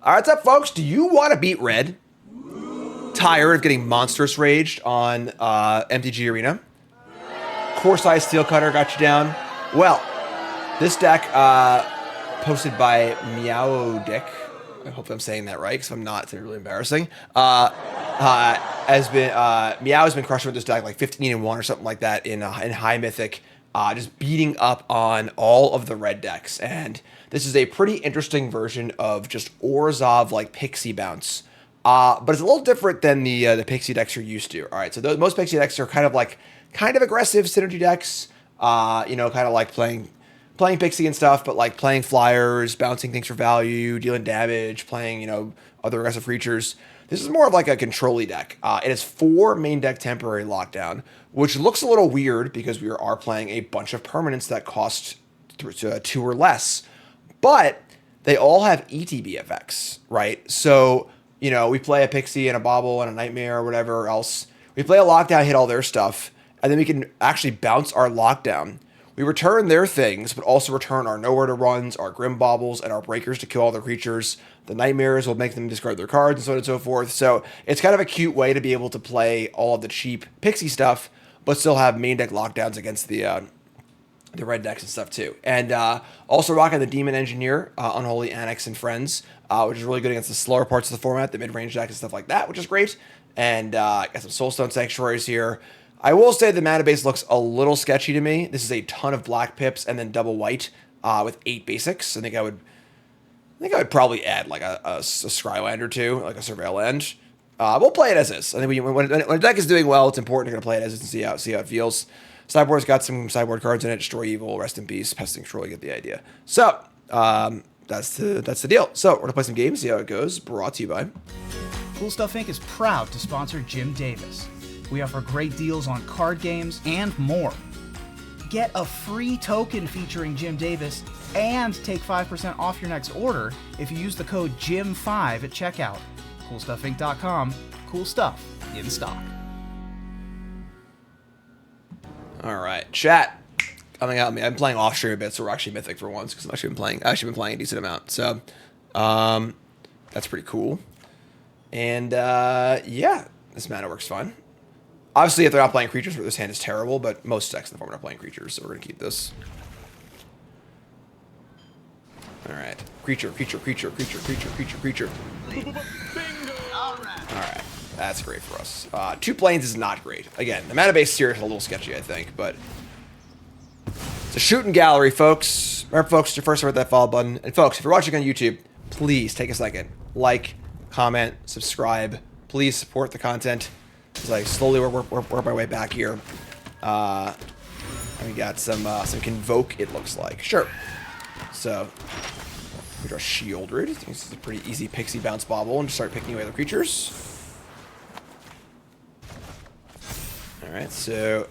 All right, what's up, folks? Do you want to beat red? Tired of getting Monstrous raged on MTGA Arena? Cori-Steel Cutter got you down. Well, this deck, posted by Meow Dick. I hope I'm saying that right, because if I'm not, it's really embarrassing. Meow has been crushing with this deck like 15-1 or something like that in High Mythic, just beating up on all of the red decks. And this is a pretty interesting version of just Orzhov like Pixie Bounce. But it's a little different than the Pixie decks you're used to. All right, so most Pixie decks are kind of aggressive synergy decks. Kind of like playing Pixie and stuff, but like playing flyers, bouncing things for value, dealing damage, playing other aggressive creatures. This is more of like a control-y deck. It has 4 main deck temporary lockdown, which looks a little weird because we are playing a bunch of permanents that cost 2 or less, but they all have ETB effects, right? So we play a Pixie and a Bauble and a Nightmare or whatever else. We play a lockdown, hit all their stuff, and then we can actually bounce our lockdown. We return their things, but also return our Nowhere to Runs, our Grim Baubles, and our Breakers to kill all their creatures. The Nightmares will make them discard their cards, and so on and so forth. So it's kind of a cute way to be able to play all of the cheap Pixie stuff, but still have main deck lockdowns against the red decks and stuff too. And also rocking the Demon Engineer, Unholy Annex and Friends, which is really good against the slower parts of the format, the mid-range deck and stuff like that, which is great. And got some Soulstone Sanctuaries here. I will say the mana base looks a little sketchy to me. This is a ton of black pips and then double white with 8 basics. I think I would probably add like a Scry land or 2, like a Surveil land. We'll play it as is. I think when a deck is doing well, it's important to play it as is and see how it feels. Sideboard's got some sideboard cards in it. Destroy Evil, Rest in Peace, Pesting Troll. You get the idea. So that's the deal. So we're gonna play some games, see how it goes. Brought to you by Cool Stuff Inc. is proud to sponsor Jim Davis. We offer great deals on card games and more. Get a free token featuring Jim Davis and take 5% off your next order if you use the code JIM5 at checkout. CoolStuffInc.com. Cool stuff in stock. All right, chat. Coming out, I'm playing off stream a bit, so we're actually mythic for once because I've actually been playing a decent amount. So, that's pretty cool. And yeah, this mana works fine. Obviously, if they're not playing creatures, this hand is terrible, but most decks in the format are playing creatures, so we're gonna keep this. All right, creature. All right, that's great for us. 2 planes is not great. Again, the mana base here is a little sketchy, I think, but it's a shooting gallery, folks. Remember, folks, to first hit that follow button. And folks, if you're watching on YouTube, please take a second, like, comment, subscribe. Please support the content as I slowly work my way back here. And we got some Convoke, it looks like. Sure. So we draw Shieldred. I think this is a pretty easy Pixie Bounce Bauble and just start picking away the creatures. Alright, so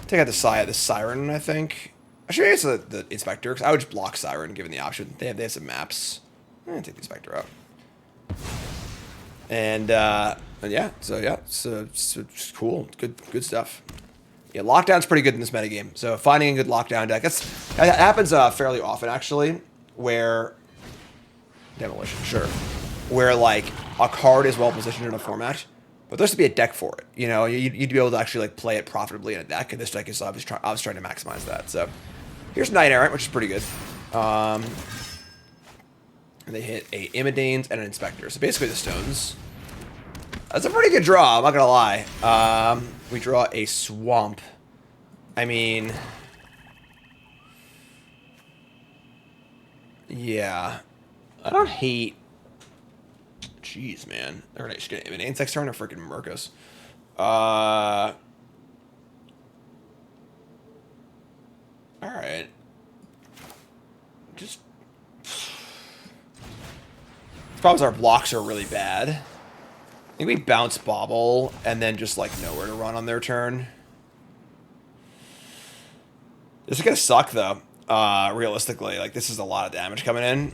take out the Siren, I think. Actually, it's the Inspector, because I would just block Siren given the option. They have some maps. I'm gonna take the Inspector out. And yeah, so it's cool. Good stuff. Yeah, lockdown's pretty good in this metagame. So finding a good lockdown deck, that happens fairly often actually, where Demolition, sure, where like a card is well positioned in a format, but there has to be a deck for it. You'd be able to actually like play it profitably in a deck, and this deck is obviously trying to maximize that. So here's Knight Errant, which is pretty good. And they hit a Immodanes and an Inspector. So basically the stones. That's a pretty good draw, I'm not gonna lie. We draw a Swamp. I mean, yeah. I don't hate. Jeez, man. They're just gonna Immodanes next turn or freaking Murkus. Alright. Just. The problem is our blocks are really bad. I think we bounce Bauble and then just like Nowhere to Run on their turn. This is gonna suck though. Realistically, like this is a lot of damage coming in.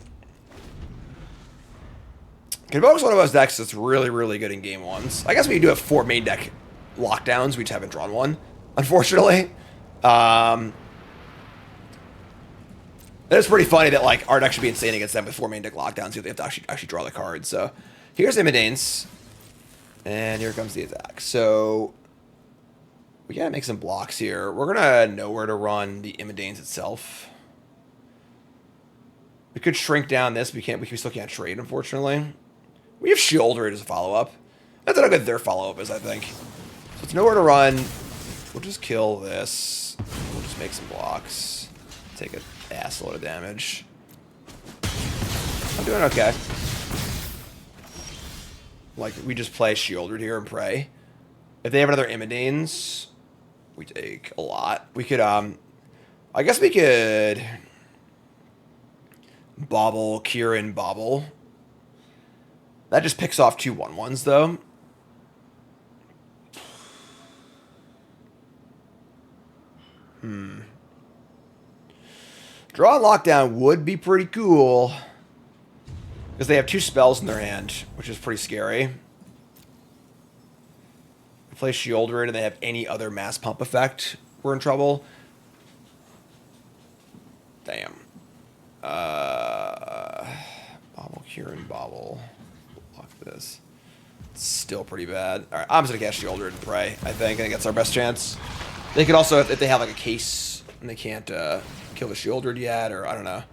Convoke's one of those decks that's really, really good in game ones. I guess we do have 4 main deck lockdowns. We just haven't drawn one, unfortunately. It's pretty funny that like our deck should be insane against them with 4 main deck lockdowns. So they have to actually draw the cards. So here's Immodanes, and here comes the attack. So we gotta make some blocks here. We're gonna know where to run the Immodanes itself. We could shrink down this. We can't. We still can't trade, unfortunately. We have Shieldred as a follow-up. That's how good their follow-up is, I think. So it's nowhere to run. We'll just kill this. We'll just make some blocks. Take an assload of damage. I'm doing okay. Like, we just play Shieldred here and pray. If they have another Immodanes, we take a lot. We could, I guess we could Bobble, Kieran, Bobble. That just picks off 2 1/1s, though. Draw and Lockdown would be pretty cool. Because they have 2 spells in their hand, which is pretty scary. If play Shieldred and they have any other mass pump effect, we're in trouble. Damn. Bobble, Kieran, Bobble. Block this. It's still pretty bad. Alright, I'm just gonna cast Shieldred and pray. I think that's our best chance. They could also, if they have like a case and they can't kill the Shieldred yet, or I don't know.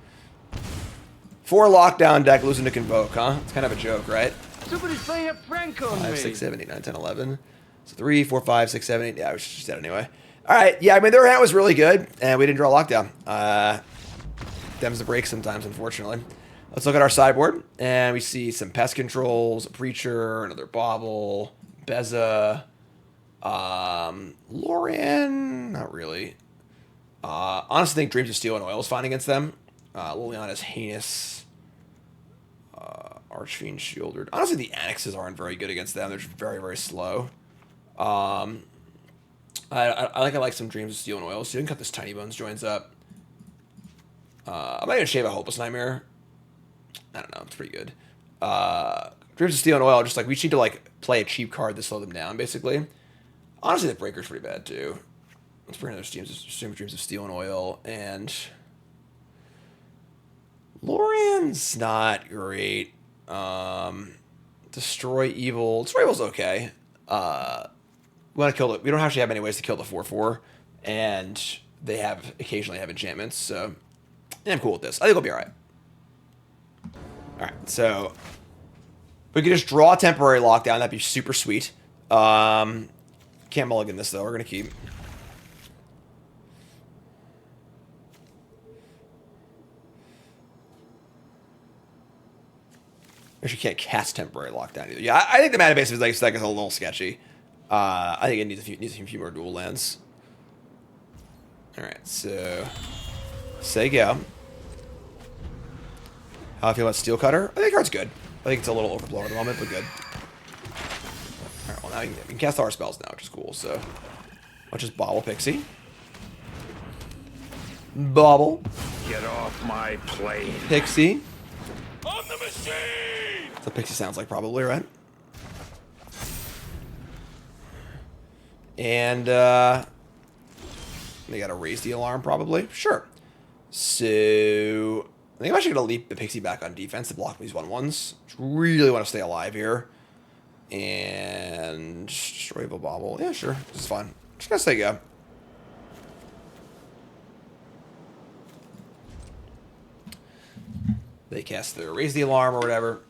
4 lockdown deck losing to Convoke, huh? It's kind of a joke, right? Somebody's playing a prank on 5, me. 6, 7, 8, 9, 10, 11. So 3, 4, 5, 6, 7, 8. Yeah, I was just dead anyway. Alright, yeah, I mean, their hand was really good, and we didn't draw lockdown. Them's the break sometimes, unfortunately. Let's look at our sideboard, and we see some pest controls, a Preacher, another Bobble, Beza, Lorian, not really. Honestly, I think Dreams of Steel and Oil is fine against them. Liliana's heinous. Archfiend, Shieldred. Honestly, the Annexes aren't very good against them. They're just very, very slow. I like some Dreams of Steel and Oil. So you can cut this Tiny Bones joins up. I'm not gonna shave a Hopeless Nightmare. I don't know. It's pretty good. Dreams of Steel and Oil, just like we just need to like play a cheap card to slow them down, basically. Honestly, the Breaker's pretty bad too. Let's bring another Dreams of Steel and Oil, and Lorian's not great. Destroy Evil. Destroy Evil's okay. We want to kill it. We don't actually have any ways to kill the 4/4, and they occasionally have enchantments. So yeah, I'm cool with this. I think we'll be all right. All right, so we could just draw a temporary lockdown. That'd be super sweet. Can't mulligan this though. We're gonna keep. Actually, can't cast temporary lockdown either. Yeah, I think the mana base of his deck is a little sketchy. I think it needs a few more dual lands. All right, so say go. How I feel about Steel Cutter? I think the card's good. I think it's a little overblown at the moment, but good. All right, well now we can cast all our spells now, which is cool. So I'll just Bobble Pixie. Bobble. Get off my plane. Pixie. On the machine! That's what Pixie sounds like, probably, right? And they gotta raise the alarm, probably. Sure. So I think I'm actually gonna leap the Pixie back on defense to block these 1/1s. Just really want to stay alive here. And destroy the Bobble. Yeah, sure. This is fine. Just gonna say go. They cast their raise the alarm or whatever.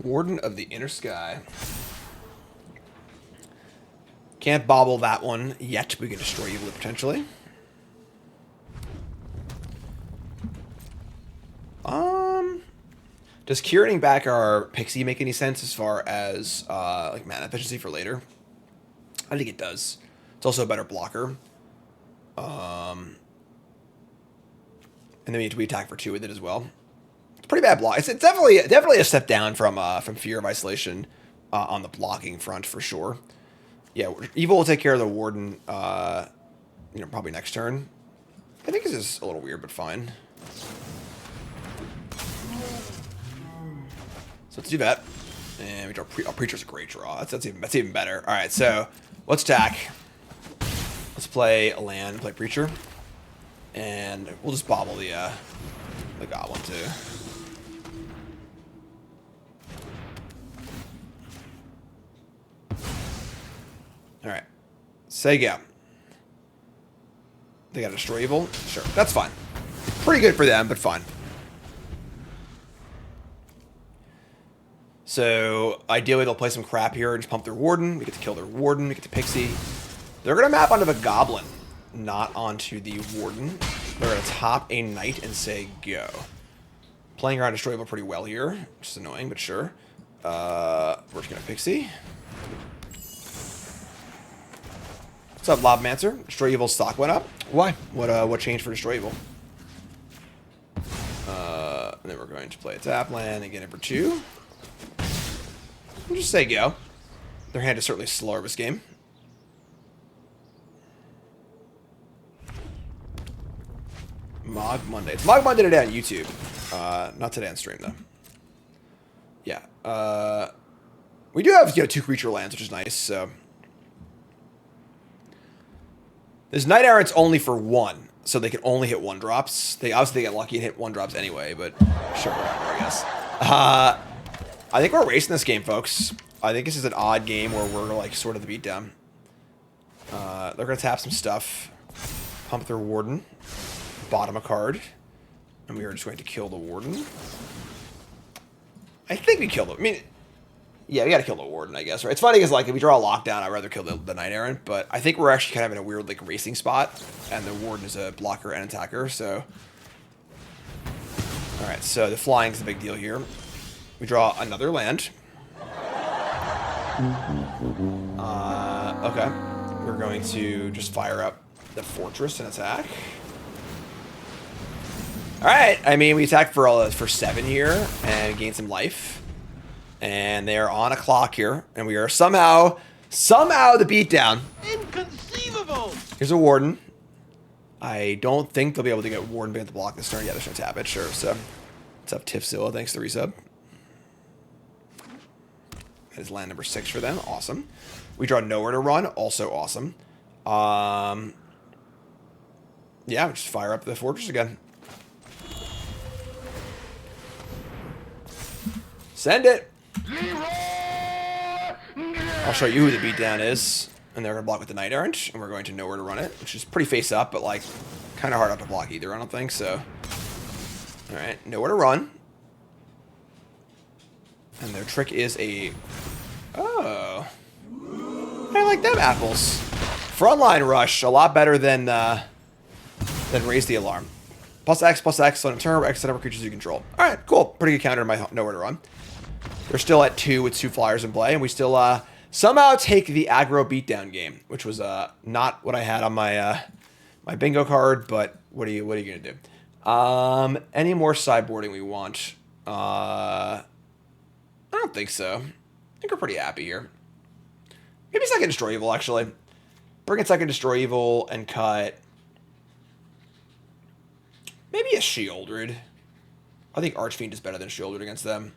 Warden of the Inner Sky. Can't Bobble that one yet. We can destroy Evil potentially. Does curating back our Pixie make any sense as far as like mana efficiency for later? I think it does. It's also a better blocker. And then we attack for 2 with it as well. It's a pretty bad block. It's definitely a step down from Fear of Isolation on the blocking front for sure. Yeah, Evil will take care of the Warden. Probably next turn. I think this is a little weird, but fine. So let's do that. And we draw Preacher's a great draw. That's even better. All right, so let's attack. Let's play a land, play Preacher. And we'll just bobble the Goblin too. All right, say go. They got a Destroy Evil? Sure, that's fine. Pretty good for them, but fine. So, ideally they'll play some crap here and just pump their Warden. We get to kill their Warden, we get to Pixie. They're going to map onto the Goblin, not onto the Warden. They're going to top a Knight and say go. Playing around Destroy Evil pretty well here, which is annoying, but sure. We're just going to Pixie. What's up, Lobmancer? Destroy Evil's stock went up. Why? What changed for Destroy Evil? And then we're going to play a tap land and get it for 2. We'll just say go. Their hand is certainly slower this game. Mog Monday. It's Mog Monday today on YouTube. Not today on stream though. Yeah. We do have 2 creature lands, which is nice. So this Knight Errant's only for 1, so they can only hit 1-drops. They obviously get lucky and hit 1-drops anyway, but sure, whatever, I guess. I think we're racing this game, folks. I think this is an odd game where we're like sort of the beatdown. They're gonna tap some stuff, pump their Warden, bottom a card, and we are just going to kill the Warden. I think we killed him. I mean, yeah, we gotta kill the Warden, I guess, right? It's funny because like if we draw a lockdown, I'd rather kill the Knight Errant, but I think we're actually kind of in a weird like racing spot, and the Warden is a blocker and attacker, so. All right, so the flying is the big deal here. We draw another land. Okay. We're going to just fire up the Fortress and attack. All right. I mean, we attack for 7 here and gain some life. And they are on a clock here, and we are somehow the beatdown. Inconceivable! Here's a Warden. I don't think they'll be able to get Warden back to block this turn. Yeah, they're going to tap it. Sure. So, what's up, Tifzilla? Thanks for the resub. That is land number 6 for them. Awesome. We draw Nowhere to Run. Also awesome. Yeah, we just fire up the Fortress again. Send it. I'll show you who the beatdown is. And they're going to block with the Knight Errant. And we're going to Nowhere to Run it, which is pretty face up, but like kind of hard not to block either, I don't think. So, all right, Nowhere to Run. And their trick is a... Oh. I like them apples. Frontline Rush, a lot better than Raise the Alarm. +X, on a turn, X the number of creatures you control. Alright, cool. Pretty good counter to my Nowhere to Run. They're still at 2 with 2 flyers in play, and we still somehow take the aggro beatdown game, which was not what I had on my my bingo card, but what are you gonna do? Any more sideboarding we want? I don't think so. I think we're pretty happy here. Maybe second Destroy Evil, actually. Bring in second Destroy Evil and cut... Maybe a Sheoldred. I think Archfiend is better than Sheoldred against them.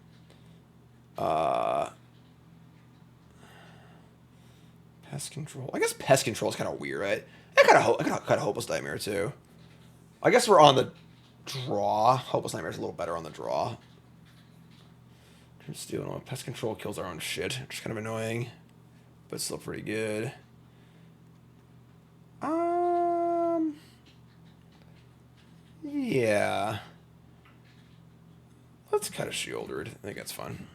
Pest Control. I guess Pest Control is kind of weird, right? I kind of cut Hopeless Nightmare, too. I guess we're on the draw. Hopeless Nightmare is a little better on the draw. Steal. Pest Control kills our own shit, which is kind of annoying, but still pretty good. Yeah. Let's cut a Sheoldred. I think that's fun.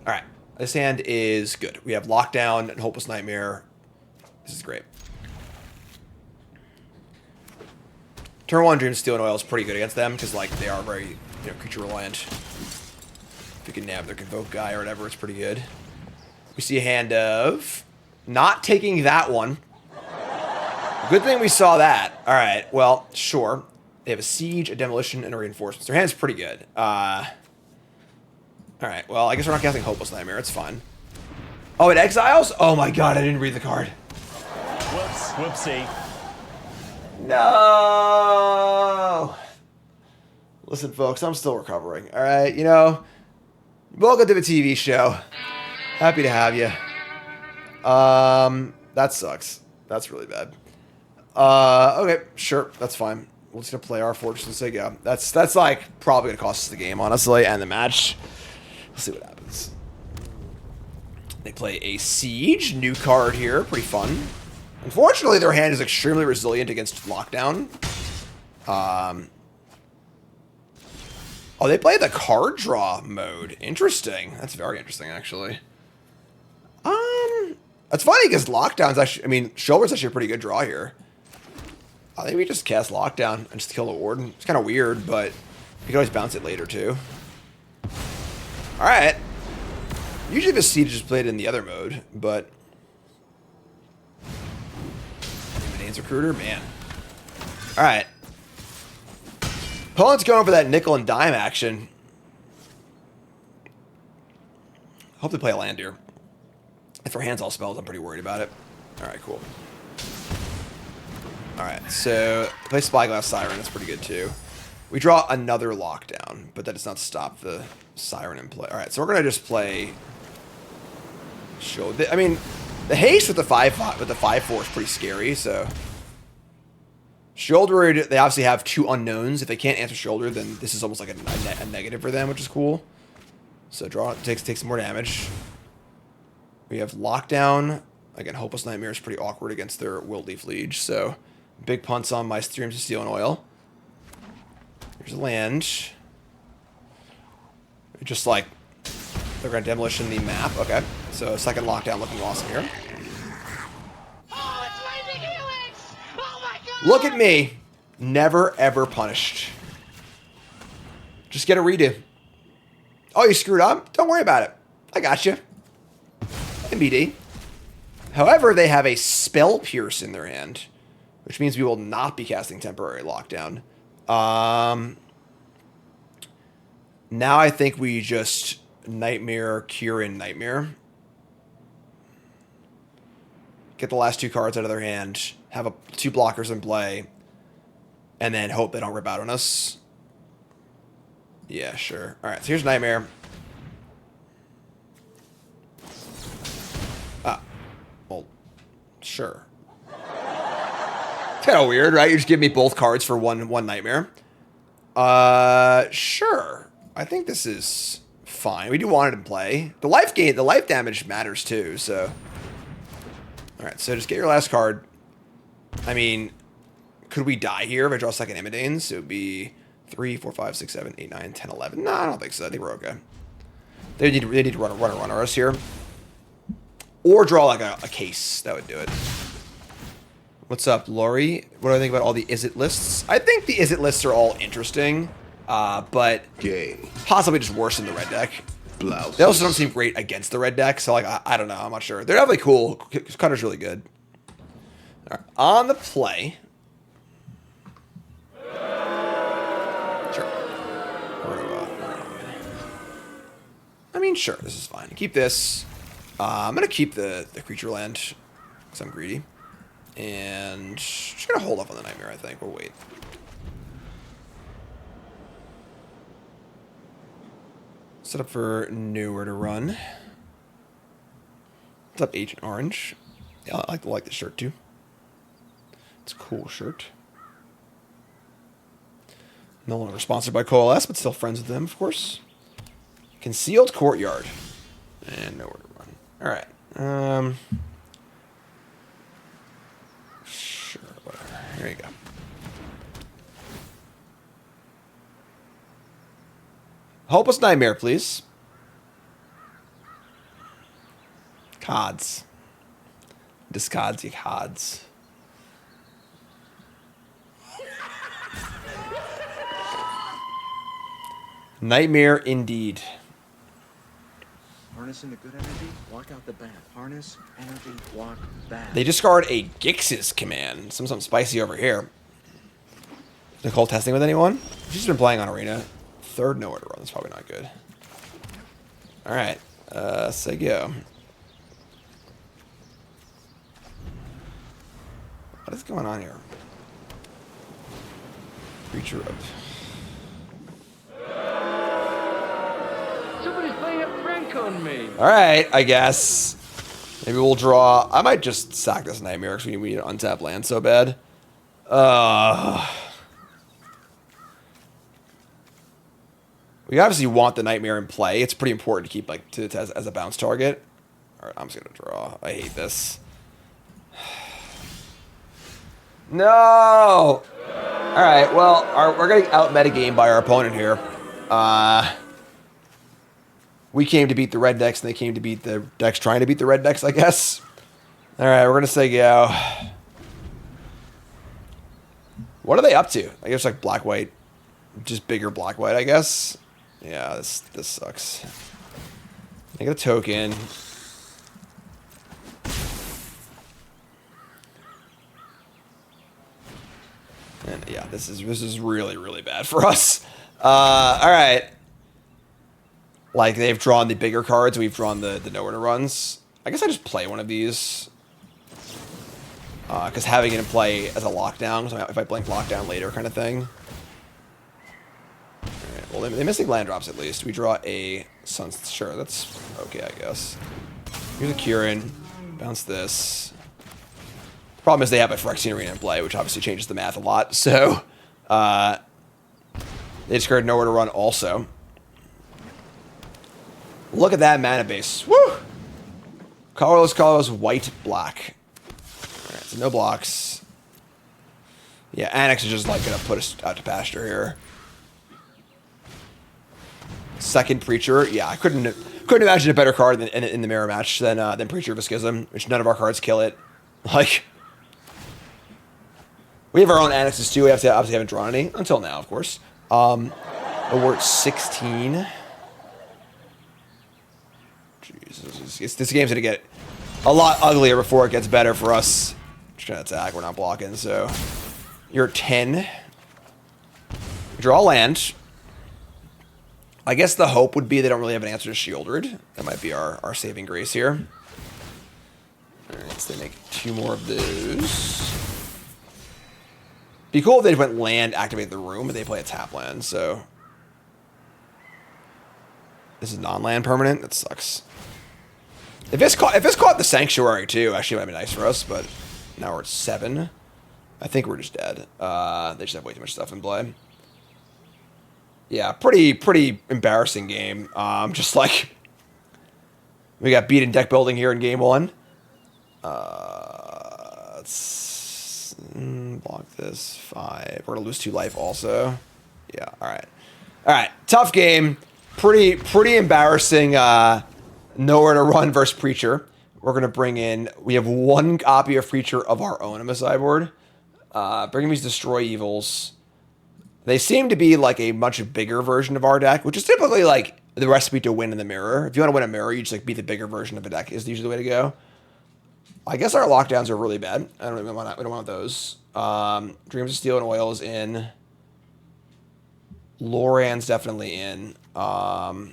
Alright. This hand is good. We have Lockdown and Hopeless Nightmare. This is great. Turn 1 Dream Steel and Oil is pretty good against them, because like they are very creature reliant. If you can nab their Convoke guy or whatever, it's pretty good. We see a hand of not taking that one. Good thing we saw that. All right, well, sure. They have a Siege, a Demolition, and a Reinforcements. Their hand's pretty good. All right, well, I guess we're not casting Hopeless Nightmare. It's fine. Oh, it exiles? Oh my god, I didn't read the card. Whoops, whoopsie. No. Listen, folks, I'm still recovering. All right, you know, welcome to the TV show. Happy to have you. That sucks. That's really bad. Okay, sure, that's fine. We're just gonna play our Fortress and say go. That's like probably gonna cost us the game, honestly, and the match. We'll see what happens. They play a Siege, new card here, pretty fun. Unfortunately, their hand is extremely resilient against lockdown. Oh, they play the card draw mode. Interesting. That's very interesting, actually. That's funny because lockdown's actually, I mean, Shoulder's actually a pretty good draw here. I think we just cast lockdown and just kill the warden. It's kind of weird, but you can always bounce it later too. All right. Usually the Siege is played in the other mode, but Eminence Recruiter, man. All right. Opponent's going for that nickel and dime action. Hope they play a land here. If our hand's all spells, I'm pretty worried about it. All right, cool. All right, so play Spyglass Siren. That's pretty good too. We draw another lockdown, but that does not stop the Siren in play. All right, so we're gonna just play. I mean, the haste with the 5/4 is pretty scary. So Shoulder, they obviously have 2 unknowns. If they can't answer Shoulder, then this is almost like a negative for them, which is cool. So draw takes some more damage. We have Lockdown. Again, Hopeless Nightmare is pretty awkward against their Wild Leaf Liege. So big punts on my Streams of Steel and Oil. Here's a land. Just like they're going to demolition the map. Okay, so second Lockdown looking awesome here. Oh, it's lightning helix! Oh my god! Look at me. Never, ever punished. Just get a redo. Oh, you screwed up? Don't worry about it. I got you. MBD. However, they have a Spell Pierce in their hand, which means we will not be casting Temporary Lockdown. Now I think we just Nightmare, Cure, and Nightmare. Get the last 2 cards out of their hand, have 2 blockers in play, and then hope they don't rip out on us. Yeah, sure. All right, so here's Nightmare. Ah, well, sure. It's kind of weird, right? You just give me both cards for one Nightmare. Sure. I think this is fine. We do want it in play. The life damage matters too, so. All right, so just get your last card. I mean, could we die here if I draw second Imidanes? It would be 3, 4, 5, 6, 7, 8, 9, 10, 11. No, I don't think so. I think we're okay. They need to run us here. Or draw like a case. That would do it. What's up, Lori? What do I think about all the Izzet lists? I think the Izzet lists are all interesting, but possibly just worse than the red deck. They also don't seem great against the red deck, so like I don't know. I'm not sure. They're definitely cool. Cutter's really good. All right, on the play. Sure. I mean, sure. This is fine. Keep this. I'm gonna keep the creature land because I'm greedy. And just gonna hold off on the Nightmare, I think. We'll wait. Set up for Newer to run. What's up, Agent Orange? Yeah, I like this shirt too. It's a cool shirt. No longer sponsored by Coalesce, but still friends with them, of course. Concealed Courtyard. And Nowhere to run. Alright. Sure, whatever. Here you go. Hopeless Nightmare, please. Cards. Discards your cards. Nightmare indeed. Harness into good energy, walk out the bad. Harness, energy, walk, bad. They discard a Gix's command. Something spicy over here. Nicole testing with anyone? She's been playing on Arena. Third Nowhere to run. That's probably not good. Alright. Say go. What is going on here? Creature of... play a prank on me. All right, I guess. Maybe we'll draw. I might just sack this Nightmare because we need to untap land so bad. We obviously want the Nightmare in play. It's pretty important to keep like as a bounce target. All right, I'm just gonna draw. I hate this. No. All right. Well, we're getting out metagame by our opponent here. We came to beat the red decks, and they came to beat the decks trying to beat the red decks, I guess. All right, we're gonna say go. What are they up to? I guess like black white, just bigger black white, I guess. Yeah, this sucks. I get a token. And yeah, this is really, really bad for us. All right. Like they've drawn the bigger cards, we've drawn the nowhere to runs. I guess I just play one of these. Because having it in play as a lockdown, so if I blink lockdown later kind of thing. Alright, well, they're missing land drops at least. We draw a sun. Sure, that's okay, I guess. Here's a Kieran. Bounce this. The problem is they have a Phyrexian Arena in play, which obviously changes the math a lot. So, they discard nowhere to run also. Look at that mana base. Woo! Colorless, white, black. Alright, so no blocks. Yeah, Annex is just like gonna put us out to pasture here. Second Preacher. Yeah, I couldn't imagine a better card in the mirror match than Preacher of a Schism, which none of our cards kill it. Like, we have our own Annexes too. We obviously haven't drawn any until now, of course. But we're at 16. Jesus, this game's gonna get a lot uglier before it gets better for us. Just gonna attack. We're not blocking, so you're 10. Draw land. I guess the hope would be they don't really have an answer to Shieldred. That might be our saving grace here. Alright, so they make 2 more of those. Be cool if they went land, activate the room, but they play a tap land, so. This is non-land permanent? That sucks. If it's caught the Sanctuary too, actually it might be nice for us, but now we're at 7. I think we're just dead. They just have way too much stuff in play. Yeah, pretty embarrassing game. Just like we got beat in deck building here in game 1. Let's block this 5. We're gonna lose 2 life also. Yeah, all right. Tough game. Pretty embarrassing. Nowhere to run versus Preacher. We're gonna bring in. We have 1 copy of Preacher of our own on the sideboard. Bring these Destroy Evils. They seem to be like a much bigger version of our deck, which is typically like the recipe to win in the mirror. If you want to win a mirror, you just like be the bigger version of a deck is usually the way to go. I guess our lockdowns are really bad. I don't even want. We don't want those. Dreams of Steel and Oil is in. Loran's definitely in. Our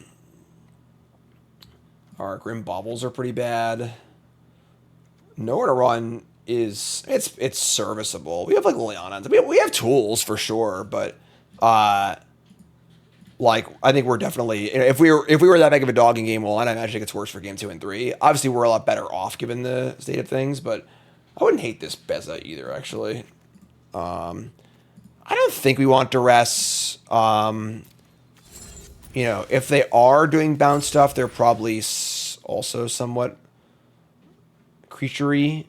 Grim Baubles are pretty bad. Nowhere to run is it's serviceable. We have like Leonans. We have tools for sure, but like I think we're definitely if we were that big of a dog in game 1, I imagine it gets worse for game 2 and 3. Obviously, we're a lot better off given the state of things, but I wouldn't hate this Beza either. Actually, I don't think we want Duress. You know, if they are doing bounce stuff, they're probably also somewhat creaturey.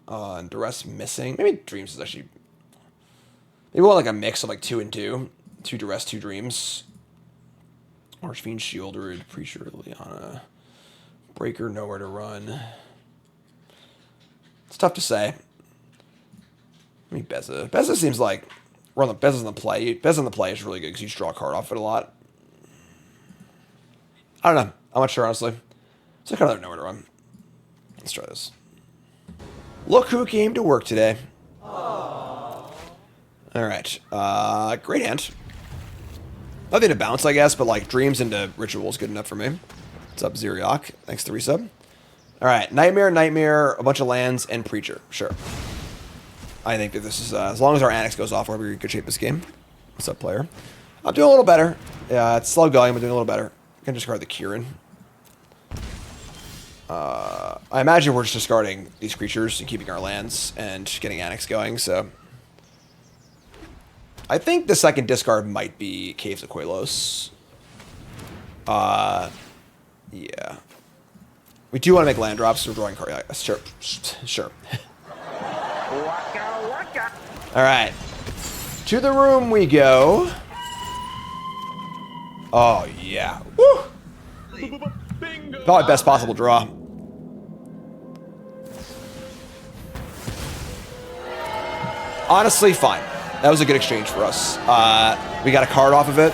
And Duress missing. Maybe Dreams is actually. Maybe we want like a mix of like 2 and 2. 2 Duress, 2 Dreams. Archfiend, Shieldred, Preacher, Liana. Breaker, Nowhere to Run. It's tough to say. I mean, Beza. Beza seems like Beza's on the play. Beza on the play is really good because you just draw a card off it a lot. I don't know. I'm not sure, honestly. It's like another Nowhere to Run. Let's try this. Look who came to work today. All right. Great hand. Nothing to bounce, I guess, but like Dreams into Ritual is good enough for me. What's up, Zeriak? Thanks to resub. All right. Nightmare, a bunch of lands, and Preacher. Sure. I think that this is, as long as our Annex goes off, we'll be in good shape this game. What's up, player? I'm doing a little better. Yeah, it's slow going, but doing a little better. can discard the Kieran. I imagine we're just discarding these creatures and keeping our lands and getting Annex going, so... I think the second discard might be Caves of Quelos. Yeah. We do want to make land drops, so we're drawing cards. Sure. Sure. Alright. To the room we go. Oh, yeah. Woo! Probably best possible draw. Honestly, fine. That was a good exchange for us. We got a card off of it,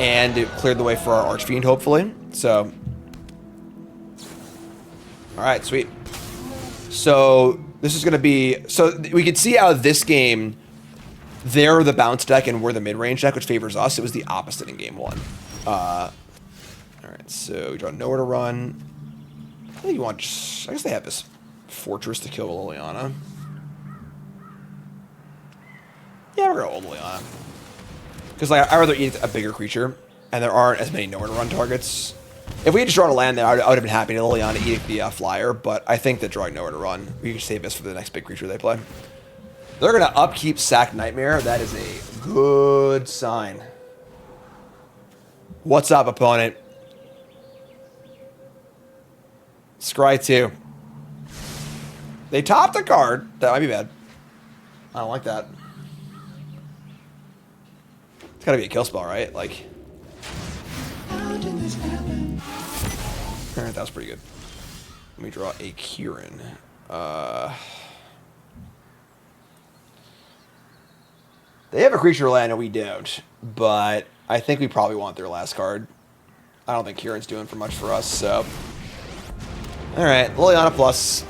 and it cleared the way for our Archfiend, hopefully. So, all right, sweet. So this is going to be... So we can see out of this game, they're the bounce deck and we're the mid-range deck, which favors us. It was the opposite in game one. All right, so we draw nowhere to run. I think you want just... I guess they have this Fortress to kill Liliana. Yeah, we're going to Liliana. Because like, I'd rather eat a bigger creature, and there aren't as many nowhere to run targets. If we had just drawn a land there, I would have been happy to Liliana eat the flyer, but I think that drawing nowhere to run, we can save this for the next big creature they play. They're going to upkeep Sack Nightmare. That is a good sign. What's up, opponent? Scry 2. They topped the card. That might be bad. I don't like that. It's gotta be a kill spell, right? Like... Alright, that was pretty good. Let me draw a Kieran. They have a creature land and we don't, but I think we probably want their last card. I don't think Kieran's doing for much for us, so... Alright, Liliana plus.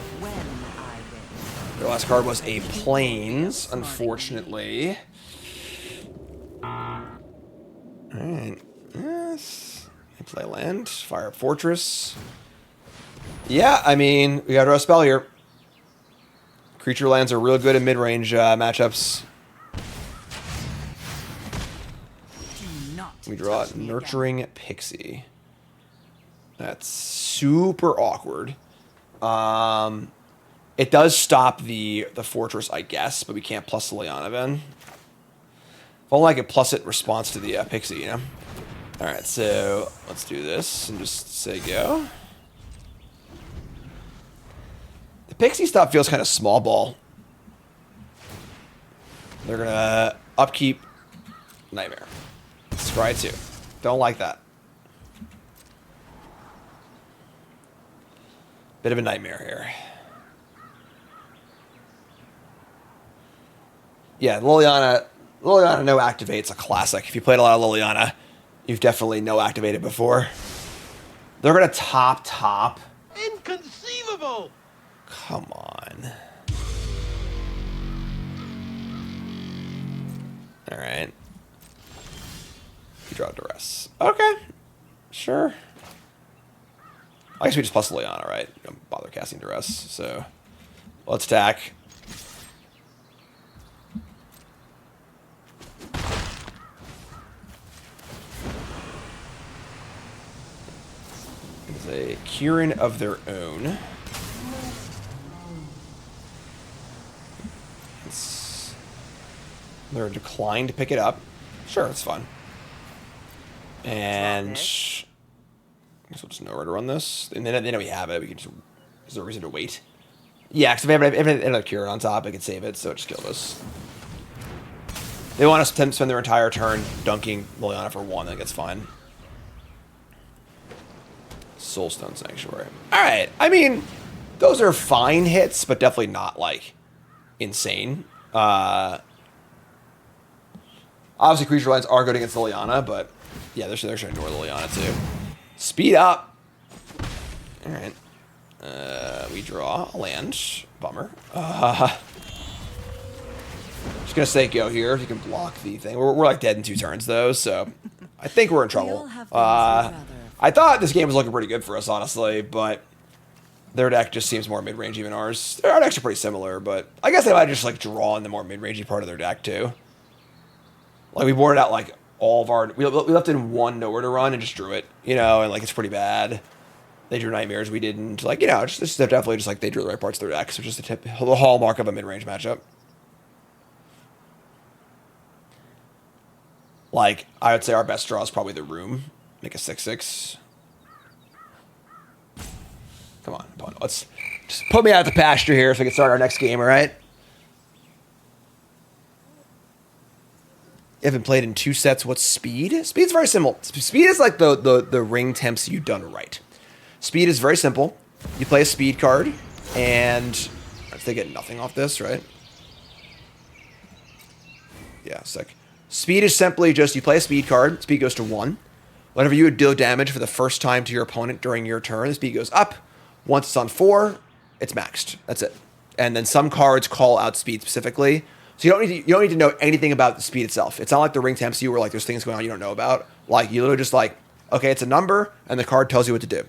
Their last card was a Plains, unfortunately. Alright. Yes. Play land. Fire up Fortress. Yeah, I mean, we got to draw a spell here. Creature lands are real good in mid-range matchups. We draw Nurturing Pixie. That's super awkward. It does stop the Fortress, I guess, but we can't plus Liliana then. If only I could plus it response to the Pixie, you know? Alright, so let's do this and just say go. The Pixie stuff feels kind of small ball. They're going to upkeep Nightmare. Scry 2. Don't like that. Bit of a nightmare here. Yeah, Liliana no activate's a classic. If you played a lot of Liliana, you've definitely no activated before. They're gonna top. Inconceivable! Come on. Alright. You draw Duress. Okay. Sure. I guess we just plus Liliana, right? You don't bother casting Duress, so... Let's attack. It's a Kieran of their own. They're declined to pick it up. Sure, it's fun. And... I guess we'll just know where to run this. And then they know we have it. We can just... Is there a reason to wait? Yeah, because if they have another Kieran on top, I can save it, so just kill this. They want us to spend their entire turn dunking Liliana for 1, then it's fine. Soulstone Sanctuary. Alright, I mean, those are fine hits, but definitely not, like, insane. Obviously, creature lines are good against Liliana, but yeah, they're trying to ignore Liliana too. Speed up! Alright. We draw a land. Bummer. Just gonna say go here if you can block the thing. We're like dead in 2 turns though, so I think we're in trouble. I thought this game was looking pretty good for us, honestly, but their deck just seems more mid-range even ours. They're actually pretty similar, but I guess they might just like draw in the more mid-rangey part of their deck too. Like we boarded out like all of our... We left in one nowhere to run and just drew it, you know, and, like, it's pretty bad. They drew Nightmares, we didn't. Like, you know, it's definitely just, like, they drew the right parts of their decks, which is the hallmark of a mid-range matchup. Like, I would say our best draw is probably the Room. Make a 6/6. Come on, opponent. Let's just put me out of the pasture here so we can start our next game, all right? You haven't played in 2 sets. What's Speed? Speed's very simple. Speed is like the ring temps you done right. Speed is very simple. You play a Speed card, and they get nothing off this, right? Yeah, sick. Speed is simply just you play a Speed card. Speed goes to 1. Whenever you would deal damage for the first time to your opponent during your turn, the speed goes up. Once it's on 4, it's maxed. That's it. And then some cards call out speed specifically. So you don't need to know anything about the speed itself. It's not like the ring temps you where like there's things going on you don't know about. Like you literally just like, okay, it's a number, and the card tells you what to do.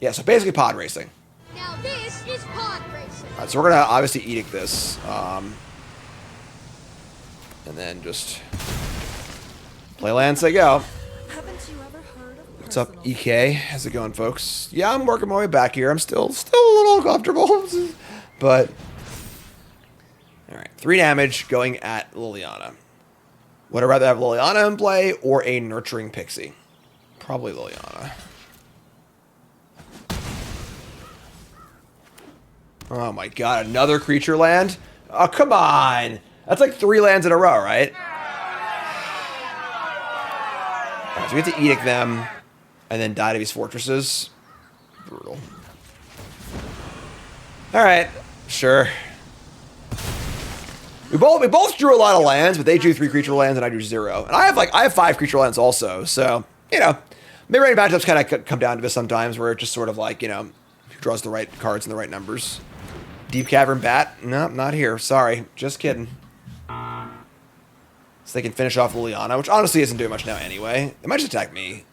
Yeah, so basically pod racing. Now this is pod racing. All right, so we're gonna obviously edict this, and then just play land, say go. Haven't you ever heard of What's up, EK? How's it going, folks? Yeah, I'm working my way back here. I'm still a little uncomfortable, but all right. 3 damage going at Liliana. Would I rather have Liliana in play or a Nurturing Pixie? Probably Liliana. Oh my god, another creature land? Oh, come on. That's like 3 lands in a row, right? All right, so we have to edict them and then die to these fortresses. Brutal. All right, sure. We both drew a lot of lands, but they drew 3 creature lands and I drew 0. And I have 5 creature lands also, so you know, mid-range matchups kind of come down to this sometimes, where it just sort of like, you know, who draws the right cards and the right numbers. Deep Cavern Bat? No, not here. Sorry, just kidding. So they can finish off Liliana, which honestly isn't doing much now anyway. They might just attack me.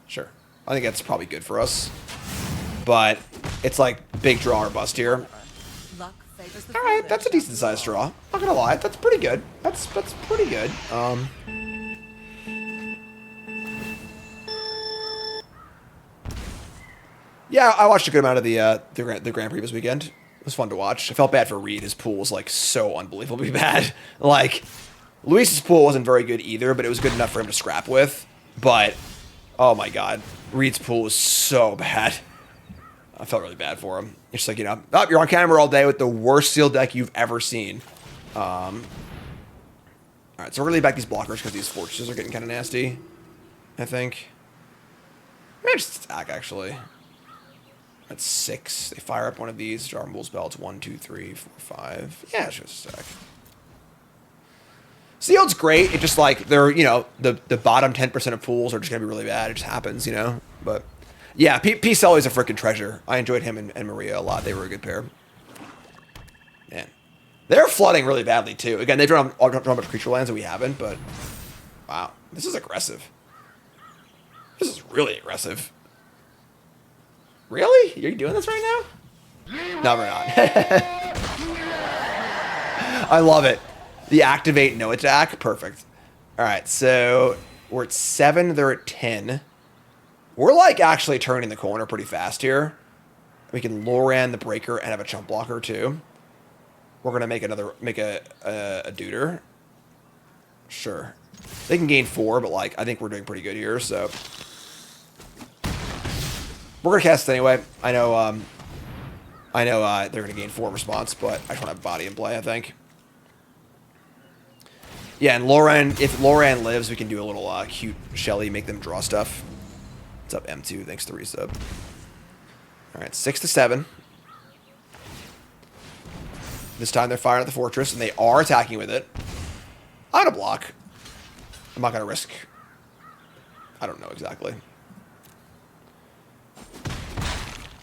Sure, I think that's probably good for us, but it's like big draw or bust here. luck favors the All right, foolish. that's a decent sized draw. Not gonna lie, that's pretty good. That's pretty good. Yeah, I watched a good amount of the Grand Prix this weekend. It was fun to watch. I felt bad for Reed. His pool was like so unbelievably bad. Like Luis's pool wasn't very good either, but it was good enough for him to scrap with. But oh my god, Reed's pool was so bad. I felt really bad for him. It's just like, you know, oh, you're on camera all day with the worst sealed deck you've ever seen. All right, so we're gonna leave back these blockers because these fortresses are getting kind of nasty, I think. Maybe just attack, actually. That's 6. They fire up one of these. Draw Mool Spell. It's 1, 2, 3, 4, 5. Yeah, it's just attack. Sealed's great. It just like they're, you know, the bottom 10% of pools are just gonna be really bad. It just happens, you know. But yeah, P Sully is a freaking treasure. I enjoyed him and Maria a lot. They were a good pair. Man, they're flooding really badly too. Again, they draw a bunch of creature lands that we haven't, but wow, this is aggressive. This is really aggressive. Really? You're doing this right now? No, we're not. I love it. The activate, no attack. Perfect. All right, so we're at 7. They're at 10. We're like actually turning the corner pretty fast here. We can Loran the Breaker and have a chump blocker too. We're gonna make a Duder. Sure. They can gain 4, but like I think we're doing pretty good here, so we're gonna cast it anyway. I know they're gonna gain 4 response, but I just want to have body in play, I think. Yeah, and Loran, if Loran lives, we can do a little cute Shelly, make them draw stuff. What's up, M2? Thanks to resub. All right, 6 to 7. This time they're firing at the fortress, and they are attacking with it. I'm gonna block. I'm not gonna risk. I don't know exactly.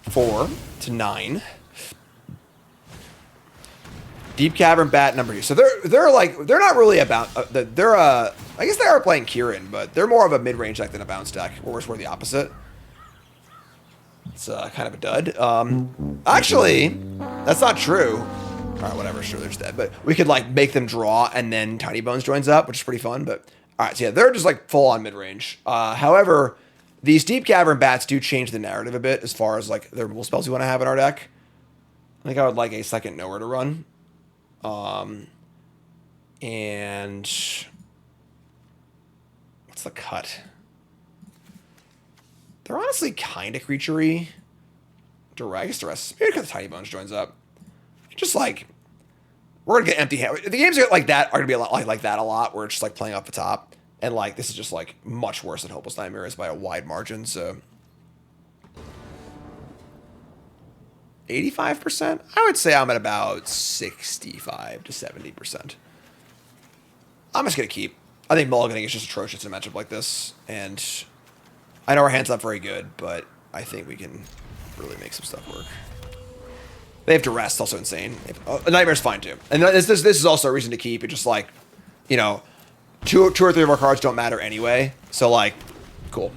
4 to 9. Deep Cavern Bat number 2. So they're not really about I guess they are playing Kieran, but they're more of a mid-range deck than a bounce deck. Whereas we're the opposite. It's kind of a dud. Actually, that's not true. Alright, whatever, sure, they're just dead. But we could, like, make them draw, and then Tiny Bones joins up, which is pretty fun, but... Alright, so yeah, they're just, like, full-on mid-range. However, these Deep Cavern Bats do change the narrative a bit as far as, like, the removal spells we want to have in our deck. I think I would like a second Nowhere to run. And... What's the cut? They're honestly kind of creature-y. I guess Duress. Maybe because Tiny Bones joins up. Just like, we're going to get empty hand. The games like that are going to be a lot like that a lot, where it's just like playing off the top. And like, this is just like much worse than Hopeless Nightmare is by a wide margin, so. 85%? I would say I'm at about 65 to 70%. I'm just going to keep. I think mulliganing is just atrocious in a matchup like this. And I know our hand's not very good, but I think we can really make some stuff work. They have Duress, also insane. Nightmare's fine too. And this is also a reason to keep. It's just like, you know, two or three of our cards don't matter anyway. So like, cool.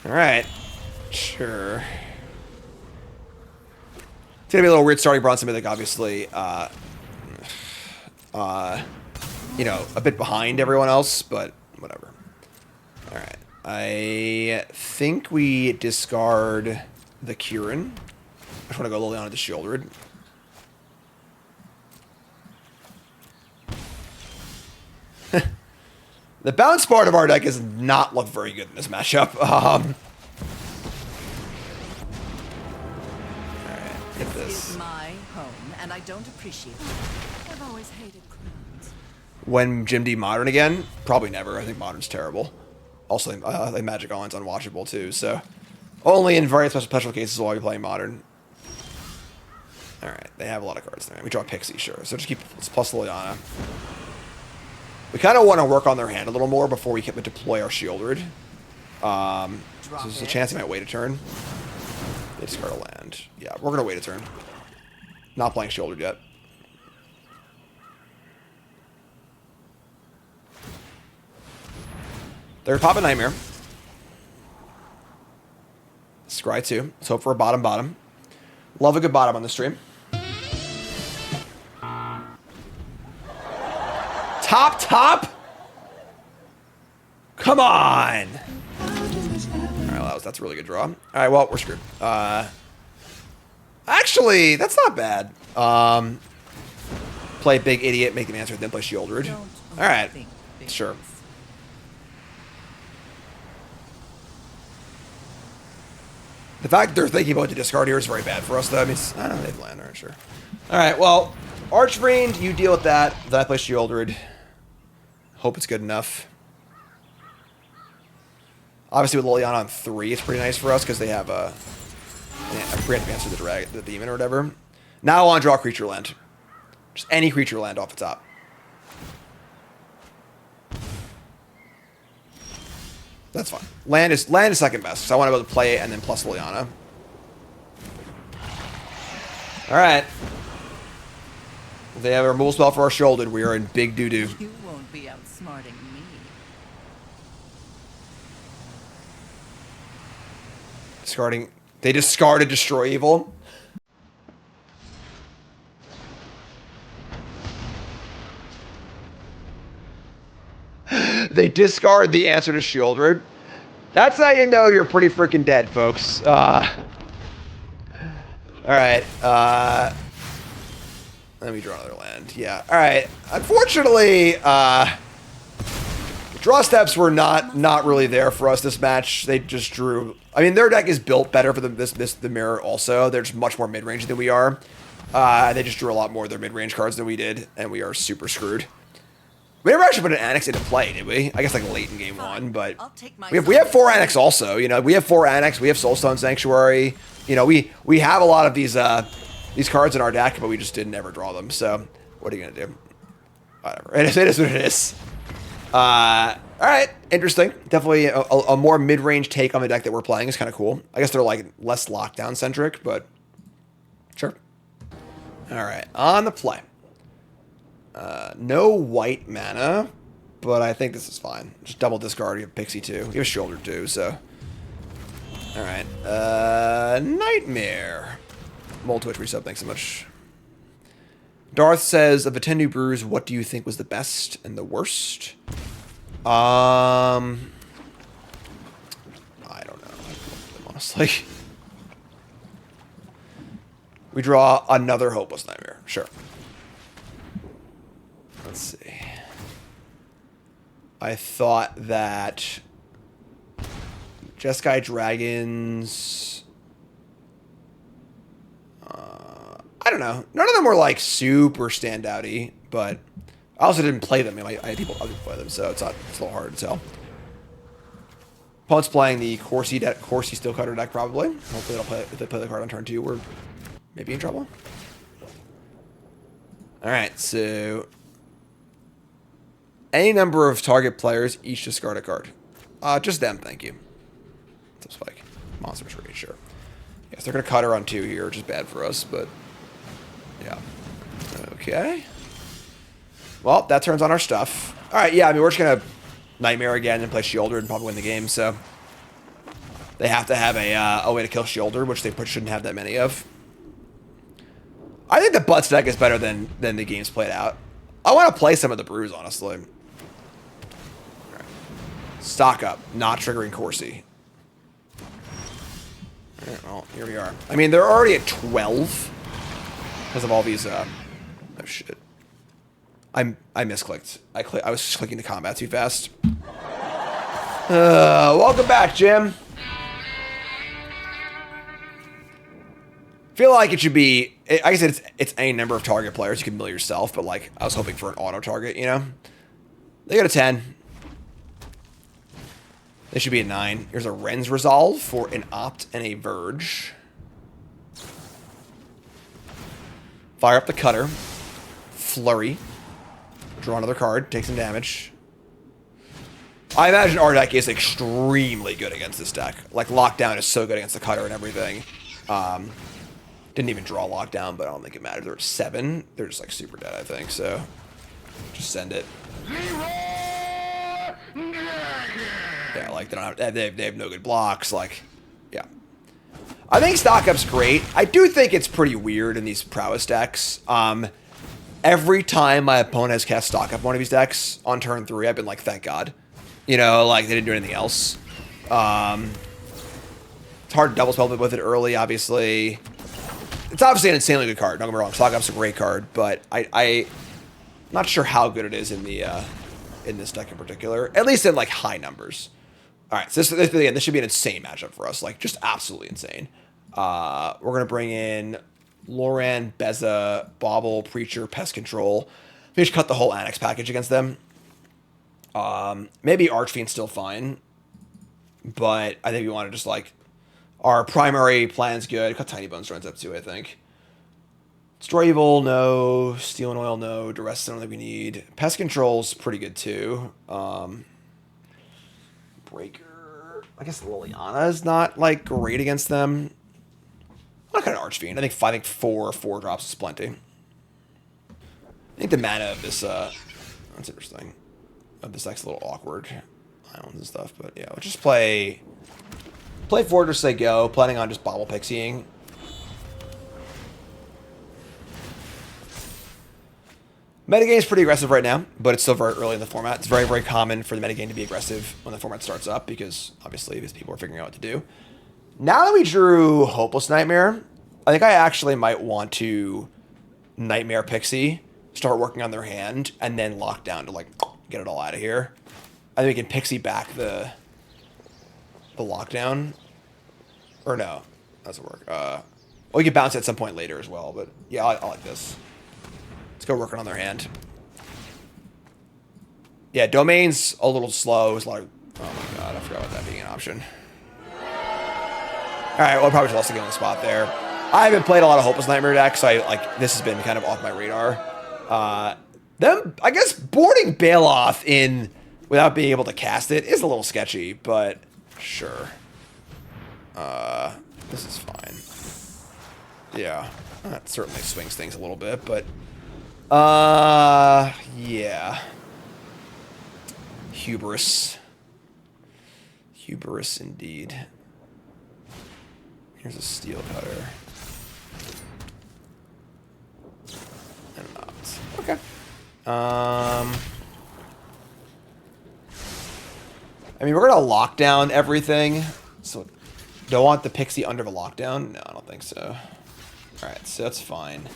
All right, sure. It's gonna be a little weird starting Bronze Mythic, obviously. You know, a bit behind everyone else, but whatever. All right, I think we discard the Kieran. I just want to go Liliana the Shieldred. The bounce part of our deck does not look very good in this matchup. This is my home, and I don't appreciate it. I've always hated crowds. When Jim D Modern again? Probably never. I think Modern's terrible. Also, like Magic Online's unwatchable too, so only in very special cases will I be playing Modern. Alright, they have a lot of cards there. We draw Pixie, sure. So just keep plus Liliana. We kind of want to work on their hand a little more before we can deploy our Shieldred. So there's a chance they might wait a turn. They discard a land. Yeah, we're going to wait a turn. Not playing Shieldred yet. They're pop a Nightmare. Scry 2. Let's hope for a bottom. Love a good bottom on the stream. Top? Come on! Alright, well, that's a really good draw. Alright, well, we're screwed. Actually, that's not bad. Play Big Idiot, make them answer, then play Shieldred. Alright, sure. The fact they're thinking about the discard here is very bad for us, though. I mean, I don't know, they've land, alright, sure. Alright, well, Archfiend, you deal with that. Then I play Shieldred. Hope it's good enough. Obviously, with Liliana on 3, it's pretty nice for us because they have a grant answer the demon or whatever. Now I want to draw a creature land. Just any creature land off the top. That's fine. Land is second best, so I want to be able to play it and then plus Liliana. All right. They have a removal spell for our shoulder. We are in big doo-doo. You won't be outsmarting me. Discarding. They discarded Destroy Evil. They discard the answer to Shieldred. That's how you know you're pretty freaking dead, folks. Alright. Let me draw another land. Yeah. Alright. Unfortunately, draw steps were not really there for us this match. They just drew. I mean, their deck is built better for the mirror also. They're just much more mid-range than we are. They just drew a lot more of their mid-range cards than we did, and we are super screwed. We never actually put an Annex into play, did we? I guess like late in game 1, but we have 4 Annex also. You know, we have 4 Annex. We have Soulstone Sanctuary. You know, we have a lot of these cards in our deck, but we just didn't ever draw them. So what are you gonna do? Whatever. It is what it is. All right, interesting. Definitely a more mid-range take on the deck that we're playing is kind of cool. I guess they're like less lockdown centric, but sure. All right, on the play. No white mana, but I think this is fine. Just double discard. You have Pixie too. You have Shoulder too, so. Alright. Nightmare. Twitch resub, thanks so much. Darth says, of the 10 new brews, what do you think was the best and the worst? I don't know, honestly. We draw another Hopeless Nightmare. Sure. Let's see. I thought that Jeskai Dragons... I don't know. None of them were like super standouty, but I also didn't play them. I had people other play them, so it's a little hard to tell. Opponent's playing the Cori-Steel Cutter deck probably. Hopefully they'll play, if they play the card on turn 2, we're maybe in trouble. Alright, so any number of target players each discard a card. Just them, thank you. What's up, Spike? Monstrous Rage, sure. Yes, they're gonna cutter on 2 here, which is bad for us, but yeah. Okay. Well, that turns on our stuff. Alright, yeah, I mean, we're just gonna Nightmare again and play Shielder and probably win the game, so they have to have a way to kill Shielder, which they shouldn't have that many of. I think the Butts deck is better than the game's played out. I want to play some of the brews, honestly. Right. Stock up, not triggering Corsi. Alright, well, here we are. I mean, they're already at 12 because of all these, oh shit. I misclicked. I was clicking the combat too fast. Welcome back, Jim. Feel like it should be, like I said, it's any number of target players. You can mill yourself, but like I was hoping for an auto target, you know? They got a 10. They should be a 9. Here's a Ren's Resolve for an Opt and a Verge. Fire up the Cutter. Flurry. Draw another card. Take some damage. I imagine our deck is extremely good against this deck. Like, Lockdown is so good against the Cutter and everything. Didn't even draw Lockdown, but I don't think it matters. They're at 7. They're just, like, super dead, I think, so just send it. Yeah, like, they don't have, they have no good blocks, like, yeah. I think Stock Up's great. I do think it's pretty weird in these Prowess decks. Every time my opponent has cast Stock Up one of these decks on turn 3, I've been like, thank God. You know, like, they didn't do anything else. It's hard to double spell with it early, obviously. It's obviously an insanely good card, don't get me wrong. Stock Up's a great card, but I'm not sure how good it is in the in this deck in particular. At least in, like, high numbers. Alright, so again, this should be an insane matchup for us. Like, just absolutely insane. We're going to bring in Loran, Beza, Bauble, Preacher, Pest Control. Maybe just cut the whole Annex package against them. Maybe Archfiend's still fine. But I think we want to just, like, our primary plan's good. Cut Tiny Bones runs up too, I think. Destroy Evil, no. Steel and Oil, no. Duress, I don't think we need. Pest Control's pretty good too. Breaker. I guess Liliana is not, like, great against them. I'm not kind of Archfiend. I think 4 drops is plenty. I think the mana of this, that's interesting. Of this deck's a little awkward. Islands and stuff, but yeah, we'll just play Fortress They Go, planning on just Bobble Pixieing. Metagame's pretty aggressive right now, but it's still very early in the format. It's very, very common for the metagame to be aggressive when the format starts up because, obviously, these people are figuring out what to do. Now that we drew Hopeless Nightmare, I think I actually might want to Nightmare Pixie, start working on their hand, and then lock down to, like, get it all out of here. I think we can Pixie back the lockdown. Or no, that doesn't work. Well, we can bounce it at some point later as well, but yeah, I like this. Let's go working on their hand. Yeah, Domain's a little slow. It's like, oh my god, I forgot about that being an option. Alright, well, I probably just lost the game on the spot there. I haven't played a lot of Hopeless Nightmare decks, so this has been kind of off my radar. Them, I guess, boarding Bailoff in without being able to cast it is a little sketchy, but sure. This is fine. Yeah, that certainly swings things a little bit, but Yeah. Hubris. Hubris indeed. Here's a steel cutter. And not. Okay. I mean, we're gonna lock down everything. So, don't want the pixie under the lockdown? No, I don't think so. Alright, so that's fine.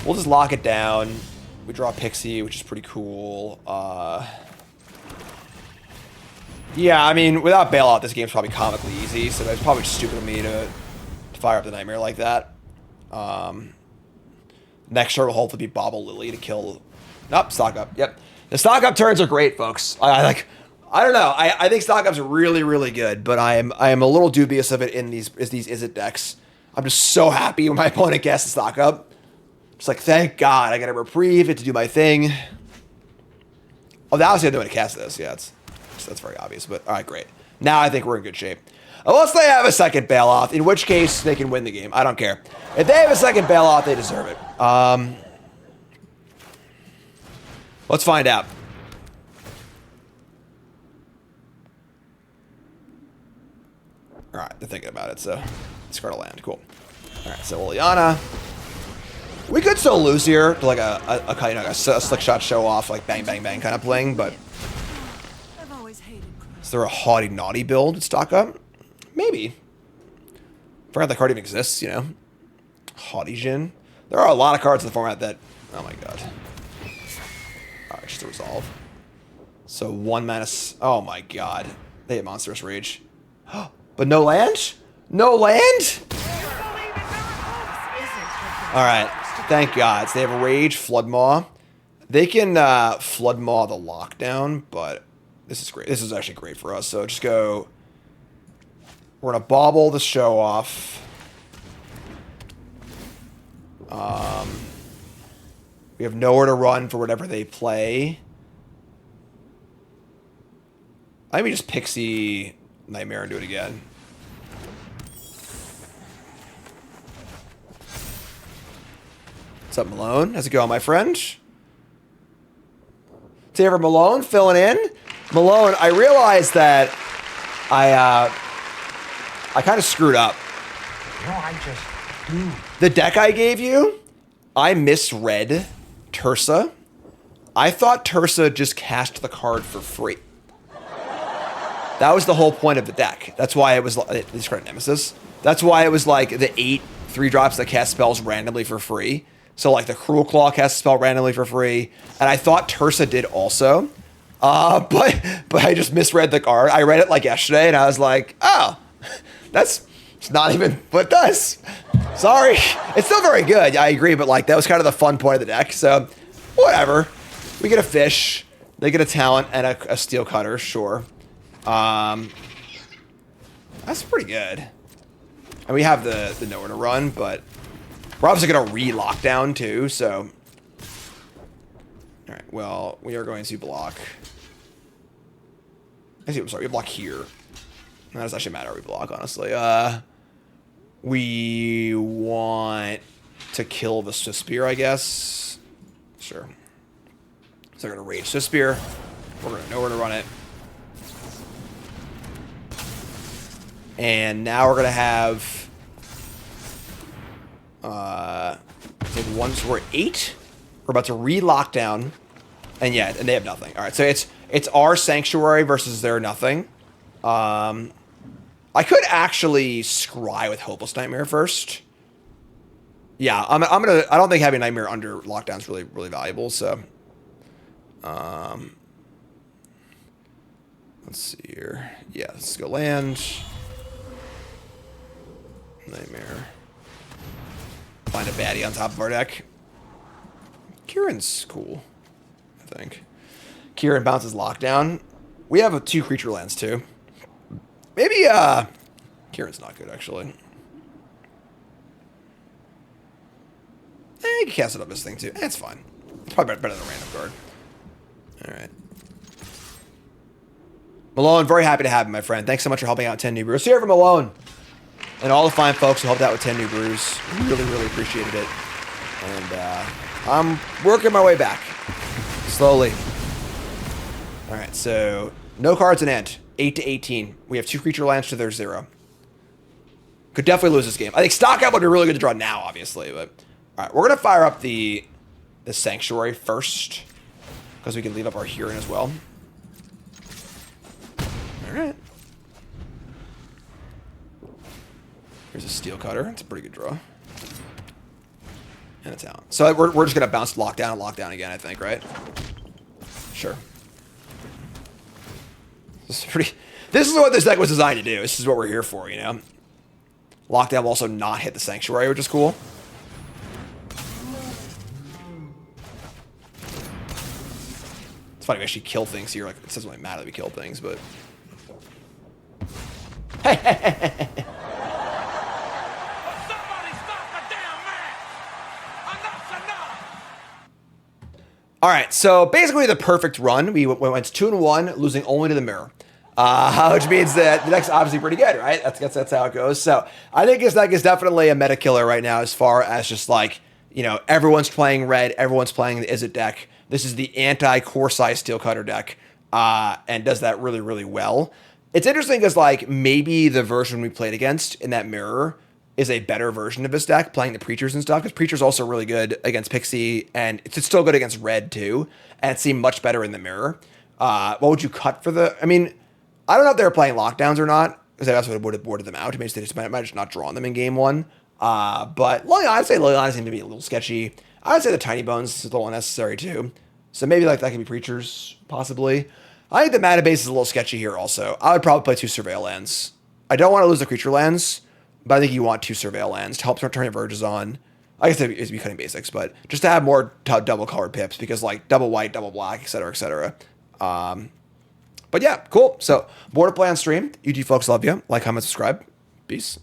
We'll just lock it down. We draw a pixie, which is pretty cool. Yeah, I mean, without bailout, this game's probably comically easy, so it's probably stupid of me to fire up the Nightmare like that. Next turn will hopefully be Bobble Lily to kill... Nope, stock up. Yep. The stock up turns are great, folks. I don't know. I think stock up's really, really good, but I am a little dubious of it in these Izzet decks. I'm just so happy when my opponent casts the stock up. It's like, thank God, I got a reprieve, get to do my thing. Oh, that was the other way to cast this. Yeah, that's very obvious, but all right, great. Now I think we're in good shape. Unless they have a second bailout, in which case they can win the game. I don't care. If they have a second bailout, they deserve it. Let's find out. All right, they're thinking about it, so discard a land. Cool. All right, so Liliana. We could still lose here to like a slick shot show off, like bang, bang, bang kind of playing, but I've always hated is there a haughty naughty build stock up? Maybe. Forgot that card even exists, you know. Haughty Jin. There are a lot of cards in the format that, oh my god. Alright, just a resolve. So 1 mana, oh my god. They have Monstrous Rage. But no land? No land? Alright, thank god. So they have Rage, Flood Maw. They can Flood Maw the lockdown, but this is great. This is actually great for us. So just go... We're going to bobble the show off. We have nowhere to run for whatever they play. I mean, just Pixie Nightmare and do it again. What's up, Malone? How's it going, my friend? Taylor Malone filling in. Malone, I realized that I kind of screwed up. No, I just do. The deck I gave you, I misread Tursa. I thought Tursa just cast the card for free. That was the whole point of the deck. That's why it was discard Nemesis. That's why it was like the 8 3-drops that cast spells randomly for free. So like the Cruel Claw casts a spell randomly for free, and I thought Tursa did also. But I just misread the card. I read it like yesterday, and I was like, oh, it's not even what it does. Sorry. It's still very good. I agree, but like that was kind of the fun point of the deck. So whatever. We get a fish. They get a talent and a steel cutter. Sure. That's pretty good. And we have the nowhere to run, but we're obviously going to re-lockdown too. So, all right. Well, we are going to block. I'm sorry. We block here. That doesn't actually matter. We block, honestly. We want to kill the Swift Spear, I guess. Sure. So we're going to Rage Swift Spear. We're going to know where to run it. And now we're going to have... we're 8. We're about to re-lockdown. And yeah, and they have nothing. All right, so it's our Sanctuary versus their nothing. I could actually scry with Hopeless Nightmare first. Yeah, I'm gonna. I don't think having Nightmare under lockdown is really valuable. So, let's see here. Yeah, let's go land. Nightmare. Find a baddie on top of our deck. Kieran's cool, I think. Kieran bounces lockdown. We have 2 creature lands too. Maybe, Kieran's not good, actually. You can cast it up this thing, too. It's fine. It's probably better than a random card. Alright. Malone, very happy to have you, my friend. Thanks so much for helping out 10 New Brews. Here from Malone. And all the fine folks who helped out with 10 New Brews. Really appreciated it. And, I'm working my way back. Slowly. Alright, so no cards in end. 8 to 18. We have 2 creature lands to their 0. Could definitely lose this game. I think stock up would be really good to draw now, obviously, but alright, we're gonna fire up the Sanctuary first. Because we can leave up our Huron as well. Alright. Here's a Steel Cutter. It's a pretty good draw. And it's out. So we're just going to bounce lockdown and lockdown again, I think, right? Sure. This is what this deck was designed to do. This is what we're here for, you know? Lockdown will also not hit the Sanctuary, which is cool. It's funny, we actually kill things here. Like, it doesn't really matter that we kill things, but... All right, so basically the perfect run. We went 2-1, losing only to the mirror, which means that the deck's obviously pretty good, right? That's how it goes. So I think this deck is definitely a meta killer right now, as far as just like, you know, everyone's playing red, everyone's playing the Izzet deck. This is the anti-core size Steel Cutter deck, and does that really, really well. It's interesting because like maybe the version we played against in that mirror is a better version of this deck, playing the Preachers and stuff, because Preacher's also really good against Pixie, and it's still good against Red, too, and it seemed much better in the mirror. What would you cut for the... I mean, I don't know if they were playing lockdowns or not, because that's what would have boarded them out. Maybe they just might have just not drawn them in game 1. But I'd say Liliana seemed to be a little sketchy. I'd say the Tiny Bones is a little unnecessary, too. So maybe like that could be Preachers, possibly. I think the mana base is a little sketchy here, also. I would probably play 2 Surveil lands. I don't want to lose the Creature lands, but I think you want 2 Surveil lands to help turn your Verges on. I guess it'd be cutting basics, but just to have more double colored pips, because like double white, double black, etc., etc. But yeah, cool. So more to play on stream. UG folks, love you. Like, comment, subscribe. Peace.